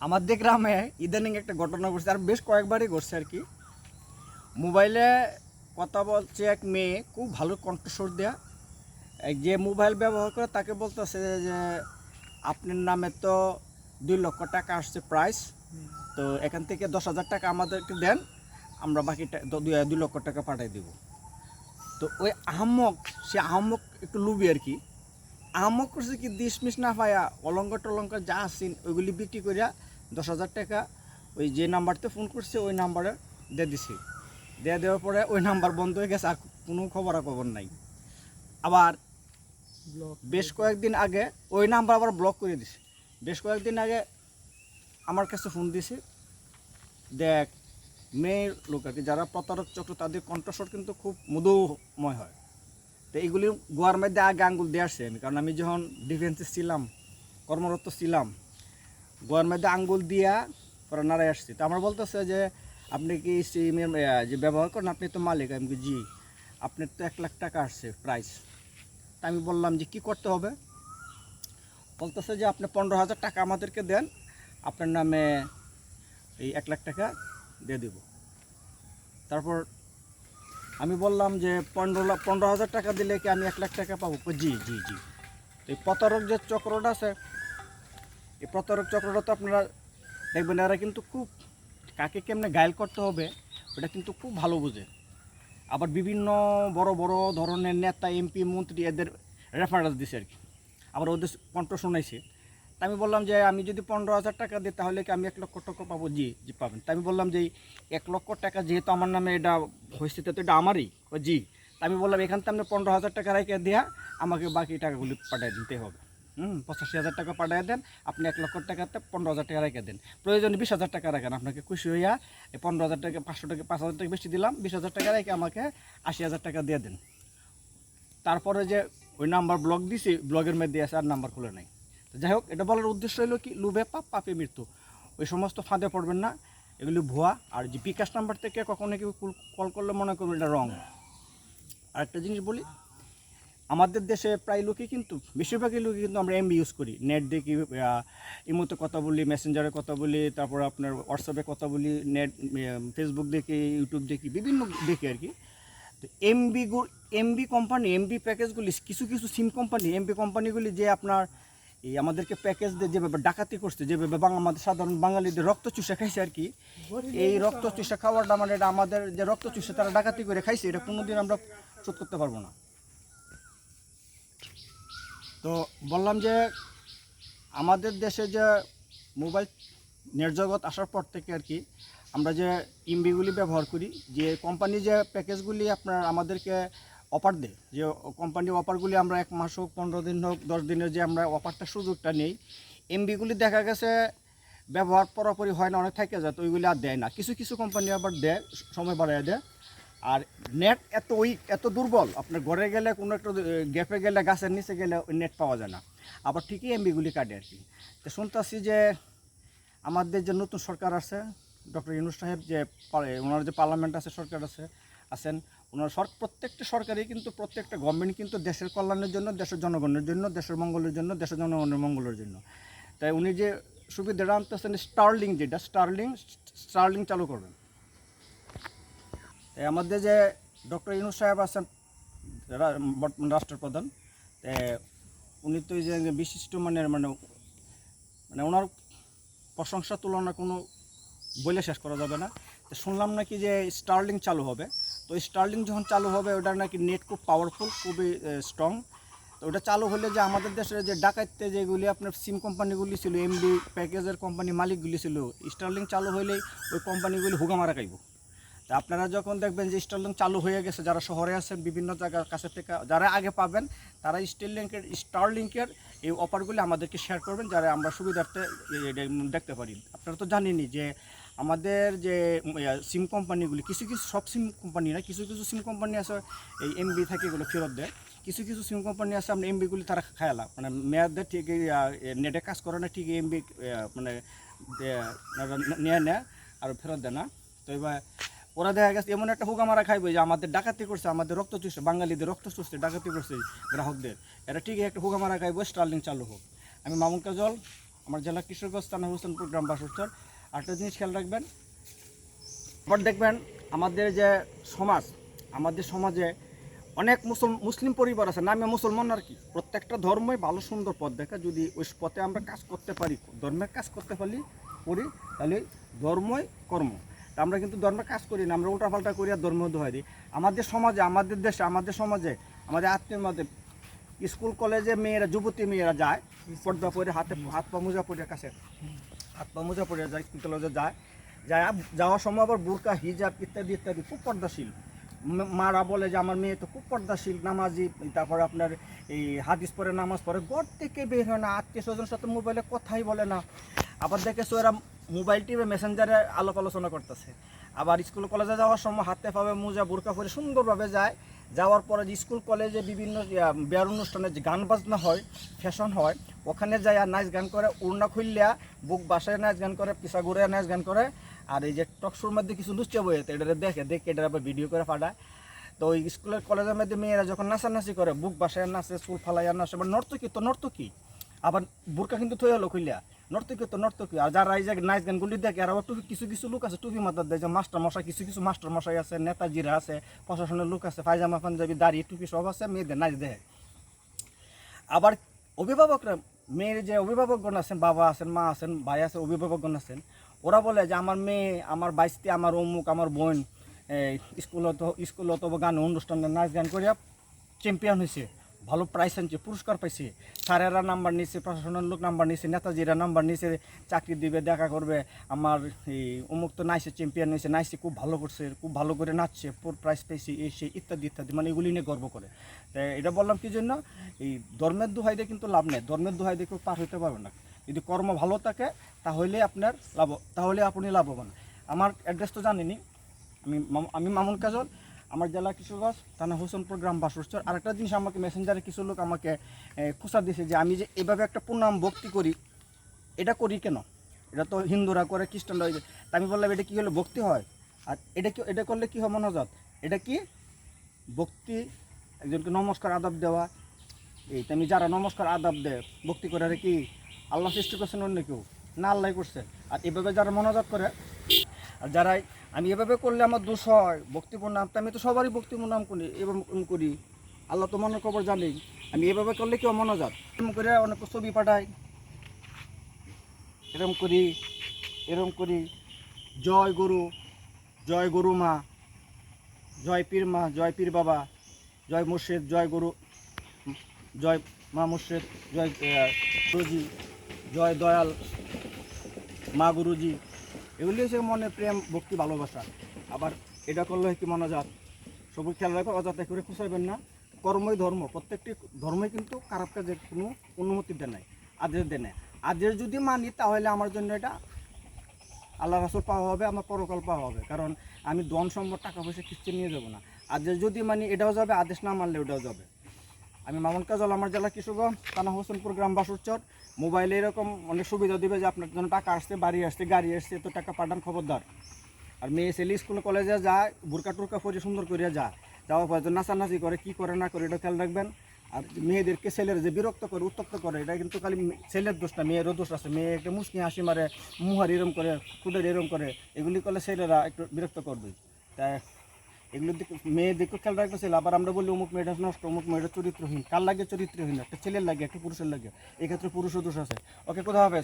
আমাদের গ্রামে ইদানিং একটা ঘটনা ঘটছে, আর বেশ কয়েকবারই ঘটছে আর কি। মোবাইলে কথা বলছে এক মেয়ে, খুব ভালো কণ্ঠস্বর দেয়া। যে মোবাইল ব্যবহার করে তাকে বলতেছে যে আপনার নামে তো 2 লক্ষ টাকা আসছে প্রাইস, তো এখান থেকে 10,000 টাকা আমাদেরকে দেন, আমরা বাকি 2 লক্ষ টাকা পাঠিয়ে দেব। তো ওই আহম্মক, সে আহম্মক একটু লুবি আর কি। আহম্মক করছে কি, দিশমিশ না পায়া অলঙ্কার টলঙ্কার যা আসছেন ওইগুলি বিক্রি করিয়া 10,000 টাকা ওই যে নাম্বারতে ফোন করছে ওই নাম্বারে দিয়ে দিছি। দেওয়ার পরে ওই নাম্বার বন্ধ হয়ে গেছে, আর কোনো খবর নাই। আবার বেশ কয়েকদিন আগে ওই নাম্বার আবার ব্লক করে দিছে। বেশ কয়েকদিন আগে আমার কাছে ফোন দিছে, দেখ মেয়ের লোক আর কি, যারা প্রতারক চক্র তাদের কণ্ঠস্বর কিন্তু খুব মধুময় হয়। তো এইগুলি গোয়ার মধ্যে আগে আঙ্গুল দিয়ে আসছি আমি, কারণ আমি যখন ডিফেন্সে ছিলাম, কর্মরত ছিলাম, গোয়ার মধ্যে আঙ্গুল দিয়া পরে নাড়াই আসছি। তো আমার বলতেছে যে আপনি কি সিমের যে ব্যবহার করেন, আপনি তো মালিক। আমি কি জি, আপনার তো 1 লাখ টাকা আসছে প্রাইস। তা আমি বললাম যে কি করতে হবে। বলতেছে যে আপনি 15,000 টাকা আমাদেরকে দেন, আপনার নামে এই 1 লাখ টাকা দিয়ে দেব। তারপর আমি বললাম যে 15,000 টাকা দিলে কি আমি 1 লাখ টাকা পাবো? জি জি জি। তো এই প্রতারক যে চক্রটা আছে, এই প্রতারক চক্রটা তো আপনারা দেখবেন এরা কিন্তু খুব কাকে কেমনে গায়েল করতে হবে ওটা কিন্তু খুব ভালো বোঝে। আবার বিভিন্ন বড় বড় ধরনের নেতা, এমপি, মন্ত্রী এদের রেফারেন্স দিছে আর কি, আবার ওদের কণ্ঠ শোনাইছে। তা আমি বললাম যে আমি যদি 15,000 টাকা দিই তাহলে কি আমি 1 লক্ষ টাকা পাবো? জি জি পাবেন। তা আমি বললাম যে 1 লক্ষ টাকা যেহেতু আমার নামে এটা হয়েছে, তো এটা আমারই। জি। তা আমি বললাম এখান থেকে আপনি 15,000 টাকা রেখে দেওয়া আমাকে বাকি টাকাগুলি পাঠিয়ে দিতে হবে। 85,000 টাকা পাঠিয়ে দেন, আপনি 1 লক্ষ টাকাতে 15,000 টাকা রেখে দেন, প্রয়োজনে 20,000 টাকা রাখেন। আপনাকে খুশি হইয়া এই 15,000 টাকা, 500 টাকা, 5,000 টাকা বেশি দিলাম, 20,000 টাকা রেখে আমাকে 80,000 টাকা দিয়ে দেন। তারপরে যে ওই নাম্বার ব্লক দিছি, ব্লগের মধ্যে আছে আর নাম্বার খুলে নাই। তো যাই হোক, এটা বলার উদ্দেশ্য হলো কি, লুবে পাপ পাপে মৃত্যু। ওই সমস্ত ফাঁদে পড়বেন না, এগুলি ভুয়া। আর যে বিকাশ নাম্বার থেকে কখনো কেউ কল করলে মনে করবেন এটা রং। আর একটা জিনিস বলি, আমাদের দেশে প্রায় লোকই কিন্তু, বেশিরভাগই লোকই কিন্তু আমরা এমবি ইউজ করি। নেট দেখি, ইমোতে কথা বলি, মেসেঞ্জারে কথা বলি, তারপর আপনার হোয়াটসঅ্যাপে কথা বলি, নেট ফেসবুক দেখি, ইউটিউব দেখি, বিভিন্ন দেখি আর কি। তো এমবি কোম্পানি, এমবি প্যাকেজগুলি, কিছু কিছু সিম কোম্পানি, এমবি কোম্পানিগুলি যে আপনার এই আমাদেরকে প্যাকেজ দিয়ে যেভাবে ডাকাতি করছে, যেভাবে আমাদের সাধারণ বাঙালিদের রক্ত চুষে খাইছে আর কি, এই রক্ত চুষে খাওয়াটা মানে এটা আমাদের যে রক্ত চুষে তারা ডাকাতি করে খাইছে, এটা কোনোদিন আমরা শোধ করতে পারবো না। তো বললাম যে আমাদের দেশে যে মোবাইল নেটজগৎ আসার পর থেকে আর কি, আমরা যে এমবিগুলি ব্যবহার করি, যে কোম্পানি যে প্যাকেজগুলি আপনার আমাদেরকে অফার দেয়, যে কোম্পানি অফারগুলি আমরা 1 মাস হোক, 15 দিন হোক, 10 দিনের যে আমরা অফারটা সুযোগটা নেই, এমবিগুলি দেখা গেছে ব্যবহার পুরোপুরি হয় না, অনেক থেকে যায়, তো ওইগুলি আর দেয় না। কিছু কিছু কোম্পানি আবার দেয়, সময় বাড়ায় দেয়। আর নেট এত উইক, এত দুর্বল, আপনার ঘরে গেলে কোনো একটা গ্যাপে গেলে, গাছের নিচে গেলে ওই নেট পাওয়া যায় না, আবার ঠিকই এমবিগুলি কাটে আর কি। তো শুনতেছি যে আমাদের যে নতুন সরকার আছে, ডক্টর ইউনূস সাহেব, যে ওনার যে পার্লামেন্ট আছে, সরকার আছেন, ওনার প্রত্যেকটা সরকারই কিন্তু, প্রত্যেকটা গভর্নমেন্ট কিন্তু দেশের কল্যাণের জন্য, দেশের জনগণের জন্য, দেশের মঙ্গলের জন্য, দেশের জনগণের মঙ্গলের জন্য। তাই উনি যে সুবিধাটা আনতেছেন, স্টারলিং, যেটা স্টারলিং চালু করবেন। আমাদের যে ডক্টর ইউনূস সাহেব আছেন বর্তমান রাষ্ট্রপ্রধান, উনি তো এই যে বিশিষ্ট মানের মানে মানে ওনার প্রশংসা তুলনা কোনো বলে শেষ করা যাবে না। তো শুনলাম নাকি যে স্টারলিং চালু হবে। তো স্টারলিং যখন চালু হবে, ওটার নাকি নেট খুব পাওয়ারফুল, খুবই স্ট্রং। তো ওটা চালু হলে যে আমাদের দেশের যে ডাকাইতে যেগুলি আপনার সিম কোম্পানিগুলি ছিল, এমবি প্যাকেজের কোম্পানি মালিকগুলি ছিল, স্টারলিং চালু হলেই ওই কোম্পানিগুলি হুগামারা খাইব। তা আপনারা যখন দেখবেন যে স্টারলিং চালু হয়ে গেছে, যারা শহরে আছেন, বিভিন্ন জায়গার কাছে থেকে যারা আগে পাবেন, তারা স্টারলিংকের এই অফারগুলি আমাদেরকে শেয়ার করবেন, যারা আমরা সুবিধার্থে দেখতে পারি। আপনারা তো জানেনই যে আমাদের যে সিম কোম্পানিগুলি, কিছু কিছু, সব সিম কোম্পানি না, কিছু কিছু সিম কোম্পানি আছে এই এমবি থাকে এগুলো ফেরত দেয়। কিছু কিছু সিম কোম্পানি আছে আমরা এমবিগুলি তারা খায়ালা, মানে মেয়াদের ঠিক নেটে কাজ করে না, ঠিক এমবি মানে নেয় আর ফেরত দেয় না। তো এবার ওরা দেখা গেছে এমন একটা হুকামারা খাইবে যে আমাদের ডাকাতি করছে, আমাদের রক্ত চুষছে, বাঙালিদের রক্ত চুষছে, ডাকাতি করছে গ্রাহকদের, এটা ঠিকই একটা হুকামারা খাইব। স্টারলিং চালু হোক। আমি মামুন কাজল, আমার জেলা কিশোরগঞ্জ থানা হোসেনপুর গ্রাম বাসুরচর। আরেকটা জিনিস খেয়াল রাখবেন, আবার দেখবেন আমাদের যে সমাজ, আমাদের সমাজে অনেক মুসলিম পরিবার আছে, নামে মুসলমান আর কি। প্রত্যেকটা ধর্মই ভালো সুন্দর পথ দেখা, যদি ওই পথে আমরা কাজ করতে পারি, ধর্মের কাজ করতে পারি তাহলে ধর্মই কর্ম। তা আমরা কিন্তু ধর্মের কাজ করি না, আমরা উল্টাপাল্টা করি আর ধর্ম দোহাই দিই। আমাদের সমাজে, আমাদের দেশে, আমাদের সমাজে, আমাদের আত্মীয়ের মধ্যে স্কুল কলেজে মেয়েরা, যুবতী মেয়েরা যায় পর্দা পরে, হাত পা মোজা পরে, কাছে হাত পা মোজা পরে যায়, স্কুল কলেজে যাওয়ার সময় আবার বুরকা, হিজাব ইত্যাদি ইত্যাদি খুব পর্দাশীল। মারা বলে যে আমার মেয়ে তো খুব পর্দাশীল, নামাজি, তারপরে আপনার এই হাদিস পরে নামাজ পড়ে, ঘর থেকে বের হয় না, আত্মীয় স্বজনের সাথে মোবাইলে কথাই বলে না। আবার দেখেছো এরা মোবাইল টিভি মেসেঞ্জারে আলাপ আলোচনা করতেছে। আবার স্কুল কলেজে যাওয়ার সময় হাতে পাবে মোজা বুরকা পরে সুন্দরভাবে যায়। যাওয়ার পরে যে স্কুল কলেজে বিভিন্ন বিয়ার অনুষ্ঠানে যে গান বাজনা হয়, ফ্যাশন হয়, ওখানে যায় আর নাচ গান করে, উড়না খুললিয়া বুক বাসায় নাচ গান করে, পিসা ঘুরে নাচ গান করে। আর এই যে টকশোর মধ্যে কিছু লুচে বইতে এটা দেখে এটা আবার ভিডিও করে পাঠায়। তো ওই স্কুলের কলেজের মধ্যে মেয়েরা যখন নাচানাচি করে, বুক বাসায় নাচে, চুল ফালাইয়া নাচে, আবার নর্তকী, আবার বুরকা কিন্তু থই হলো খুললিয়া, নর্তকী। আর যারা এই যে নাচ গানগুলি দেখে, আর আবার টুপি, কিছু লোক আছে টুপি মাথার দেয়, যে মাস্টার মশাই, কিছু মাস্টার মশাই আছে, নেতাজিরা আছে, প্রশাসনের লোক আছে, পায়জামা পাঞ্জাবি দাড়ি টুপি সব আছে, মেয়েদের নাচ দেখে। আবার অভিভাবকরা, মেয়ের যে অভিভাবকগণ আছেন, বাবা আছেন, মা আছেন, ভাই আছেন, অভিভাবকগণ আছেন, ওরা বলে যে আমার মেয়ে, আমার বাইস্তি, আমার অমুক, আমার বোন স্কুল অথবা গান অনুষ্ঠানে নাচ গান করিয়া চ্যাম্পিয়ন হয়েছে, ভালো প্রাইজ আনছে, পুরস্কার পাইছে, স্যারেরা নাম্বার নিচ্ছে, প্রশাসনের লোক নাম্বার নিচ্ছে, নেতাজিরা নাম্বার নিচ্ছে, চাকরি দিবে, দেখা করবে, আমার এই অমুক তো নাইছে, চ্যাম্পিয়ন হয়েছে, নাইছে, খুব ভালো করছে, খুব ভালো করে নাচছে, প্রাইজ পেয়েছে, এসে ইত্যাদি ইত্যাদি, মানে এগুলি নিয়ে গর্ব করে। তাই এটা বললাম কি জন্য, এই ধর্মের দোহাই দিয়ে কিন্তু লাভ নেই, ধর্মের দোহাই দিয়ে কেউ পার হতে পারবে না। যদি কর্ম ভালো থাকে তাহলে আপনি লাভবান। আমার অ্যাড্রেস তো জানিনি, আমি মামুন কাজল, আমার জেলা কিশোরগঞ্জ, থানা হোসেনপুর গ্রাম বাসুরচর। আরেকটা জিনিস, আমাকে মেসেঞ্জারে কিছু লোক আমাকে খোঁচা দিয়েছে যে আমি যে এভাবে একটা পূর্ণাম ভক্তি করি, এটা করি কেন? এটা তো হিন্দুরা করে, খ্রিস্টানরা। তা আমি বললাম এটা কি হলে ভক্তি হয়? আর এটা করলে কি হয় মনোজাত? এটা কি ভক্তি? একজনকে নমস্কার আদাব দেওয়া। এই আমি যারা নমস্কার আদাব দেয়, ভক্তি করে, আর কি আল্লাহ সৃষ্টি করছেন অন্য কেউ না, আল্লাহ করছে। আর এভাবে যারা মনোজাত করে, আর যারাই আমি এভাবে করলে আমার দোষ হয়, ভক্তিপূর্ণ নাম, আমি তো সবারই ভক্তিপূর্ণ নাম করি এবং করি, আল্লাহ তো মনের খবর জানি। আমি এভাবে করলে কেউ মনোজাত এরকম করে অনেক ছবি পাঠাই, এরকম করি জয় গরু মা, জয় পীর বাবা, জয় মুর্শিদ, জয় গুরু, জয় মা মুর্শিদ, জয় গুরুজি, জয় দয়াল মা গুরুজি। এগুলি হচ্ছে মনে প্রেম, ভক্তি, ভালোবাসা। আবার এটা করলে কি মনোজাত, সবুজ খেয়াল রাখো, অজাতে করে খুঁচাইবেন না। কর্মই ধর্ম, প্রত্যেকটি ধর্মই কিন্তু খারাপ কাজের কোনো অনুমতি দেয় নাই, আদেশ দেয় নাই। আদেশ যদি মানি তাহলে আমার জন্য এটা আল্লাহ রাসূল পাওয়া হবে, আমার পরকাল পাওয়া হবে। কারণ আমি ধন সম্পদ, টাকা পয়সা কিছু নিয়ে যাবো না। আদেশ যদি মানি এটাও যাবে, আদেশ না মানলে ওটাও যাবে। আমি মামুন কাজল, আমার জেলা কিশোরগঞ্জ, থানা হোসেনপুর গ্রাম বাসুরচর। মোবাইলে এরকম অনেক সুবিধা দিবে যে আপনার জন্য টাকা আসছে, বাড়ি আসছে, গাড়ি আসছে, তো টাকা পাঠান, খবরদার। আর মেয়ে ছেলে স্কুল কলেজে যায়, বুরকা টুরকা পরে সুন্দর করে যাওয়ার পর নাচানাচি করে, কি করে না করে এটা খেয়াল রাখবেন। আর মেয়েদেরকে ছেলেরা যে বিরক্ত করে, উত্তপ্ত করে, এটা কিন্তু খালি ছেলের দোষ না, মেয়েরও দোষ আছে। মেয়ে একটা মুসকি হাসি মারে, মুহার এরম করে, ফুটের এরম করে, এগুলি করলে ছেলেরা একটু বিরক্ত করবে। তাই এগুলোর দিকে, মেয়ের দিকে খেয়াল রাখতে ছিল। আবার আমরা বলি অমুক মেয়েটা নষ্ট, অমুক মেয়েটা চরিত্রহীন। কার লাগে চরিত্রহীন? একটা ছেলের লাগে, একটা পুরুষের লাগে। এক্ষেত্রে পুরুষও দোষ আছে। ওকে, কোথা হবে।